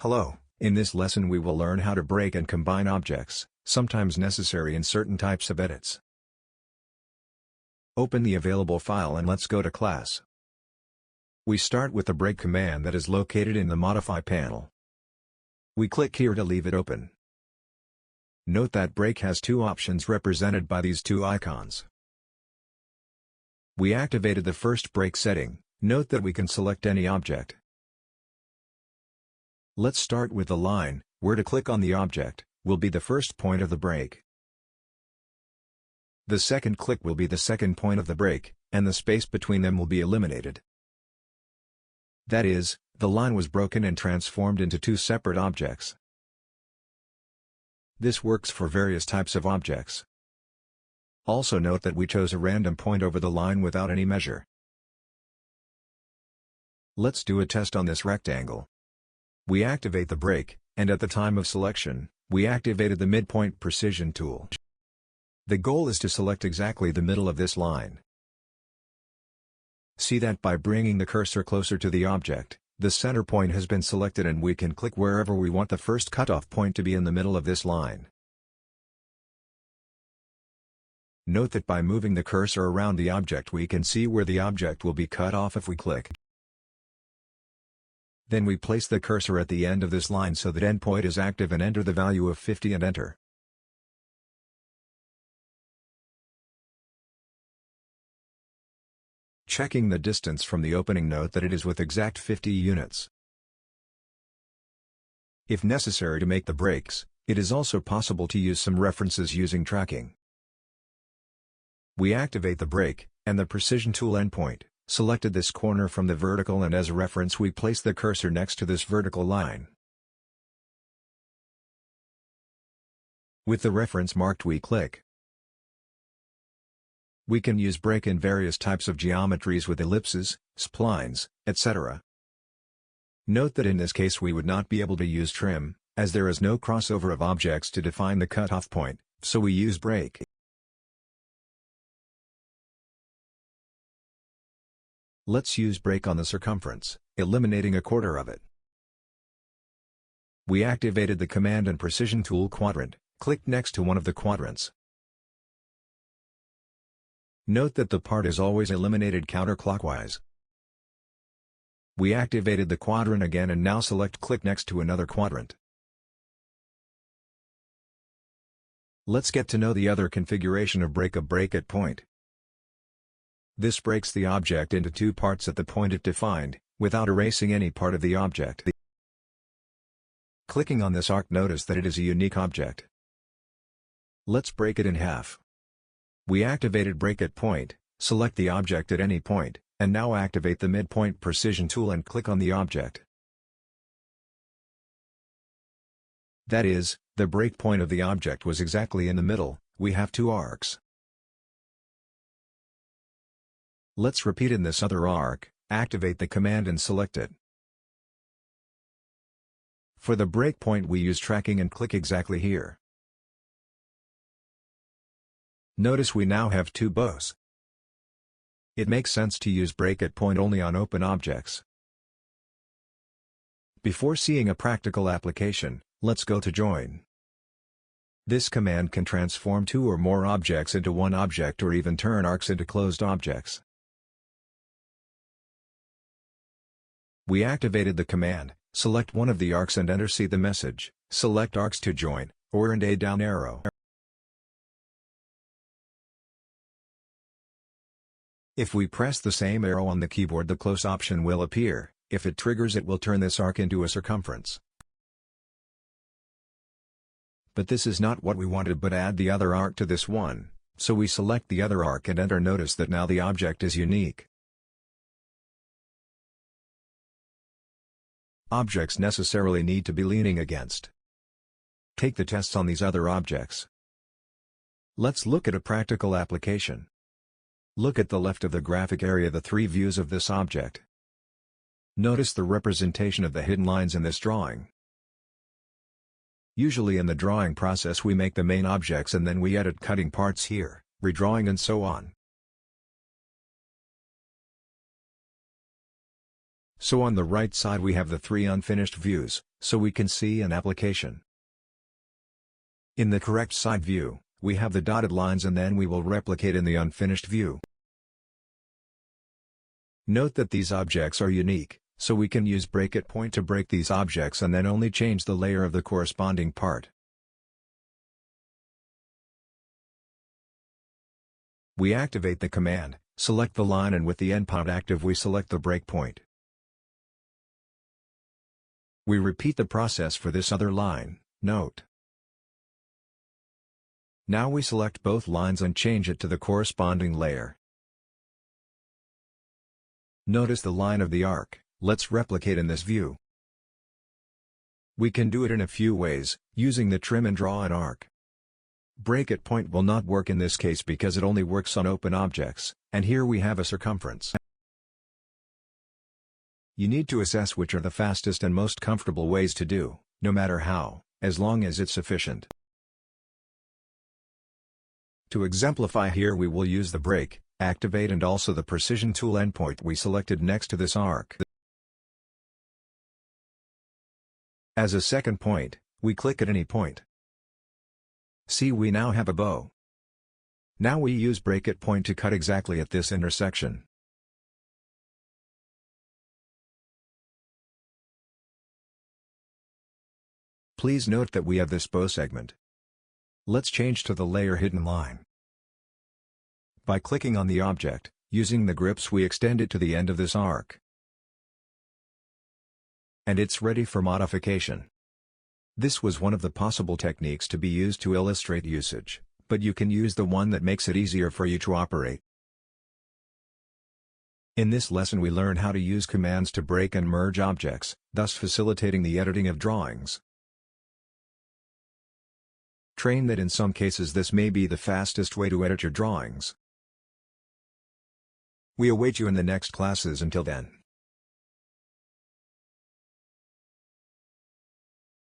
Hello, in this lesson we will learn how to break and combine objects, sometimes necessary in certain types of edits. Open the available file and let's go to class. We start with the break command that is located in the Modify panel. We click here to leave it open. Note that break has two options represented by these two icons. We activated the first break setting. Note that we can select any object. Let's start with the line, where to click on the object will be the first point of the break. The second click will be the second point of the break, and the space between them will be eliminated. That is, the line was broken and transformed into two separate objects. This works for various types of objects. Also note that we chose a random point over the line without any measure. Let's do a test on this rectangle. We activate the break, and at the time of selection, we activated the midpoint precision tool. The goal is to select exactly the middle of this line. See that by bringing the cursor closer to the object, the center point has been selected and we can click wherever we want the first cutoff point to be in the middle of this line. Note that by moving the cursor around the object we can see where the object will be cut off if we click. Then we place the cursor at the end of this line so that endpoint is active and enter the value of 50 and enter. Checking the distance from the opening, note that it is with exact 50 units. If necessary to make the breaks, it is also possible to use some references using tracking. We activate the break, and the precision tool endpoint selected this corner from the vertical, and as a reference we place the cursor next to this vertical line. With the reference marked we click. We can use break in various types of geometries with ellipses, splines, etc. Note that in this case we would not be able to use trim, as there is no crossover of objects to define the cutoff point, so we use break. Let's use break on the circumference, eliminating a quarter of it. We activated the command and precision tool quadrant, click next to one of the quadrants. Note that the part is always eliminated counterclockwise. We activated the quadrant again and now click next to another quadrant. Let's get to know the other configuration of break, a break at point. This breaks the object into two parts at the point it defined, without erasing any part of the object. Clicking on this arc, notice that it is a unique object. Let's break it in half. We activated break at point, select the object at any point, and now activate the midpoint precision tool and click on the object. That is, the break point of the object was exactly in the middle. We have two arcs. Let's repeat in this other arc, activate the command and select it. For the breakpoint we use tracking and click exactly here. Notice we now have two bows. It makes sense to use break at point only on open objects. Before seeing a practical application, let's go to join. This command can transform two or more objects into one object or even turn arcs into closed objects. We activated the command, select one of the arcs and enter. See the message, select arcs to join, or and a down arrow. If we press the same arrow on the keyboard, the close option will appear. If it triggers, it will turn this arc into a circumference. But this is not what we wanted, but add the other arc to this one, so we select the other arc and enter. Notice that now the object is unique. Objects necessarily need to be leaning against. Take the tests on these other objects. Let's look at a practical application. Look at the left of the graphic area, the three views of this object. Notice the representation of the hidden lines in this drawing. Usually in the drawing process we make the main objects and then we edit cutting parts here, redrawing and so on. So on the right side we have the 3 unfinished views, so we can see an application. In the correct side view, we have the dotted lines and then we will replicate in the unfinished view. Note that these objects are unique, so we can use break at point to break these objects and then only change the layer of the corresponding part. We activate the command, select the line, and with the endpoint active we select the breakpoint. We repeat the process for this other line, note. Now we select both lines and change it to the corresponding layer. Notice the line of the arc. Let's replicate in this view. We can do it in a few ways, using the trim and draw an arc. Break at point will not work in this case because it only works on open objects, and here we have a circumference. You need to assess which are the fastest and most comfortable ways to do, no matter how, as long as it's sufficient. To exemplify here we will use the break, activate and also the precision tool endpoint we selected next to this arc. As a second point, we click at any point. See, we now have a bow. Now we use break at point to cut exactly at this intersection. Please note that we have this bow segment. Let's change to the layer hidden line. By clicking on the object, using the grips we extend it to the end of this arc. And it's ready for modification. This was one of the possible techniques to be used to illustrate usage, but you can use the one that makes it easier for you to operate. In this lesson we learn how to use commands to break and merge objects, thus facilitating the editing of drawings. Train that in some cases this may be the fastest way to edit your drawings. We await you in the next classes. Until then.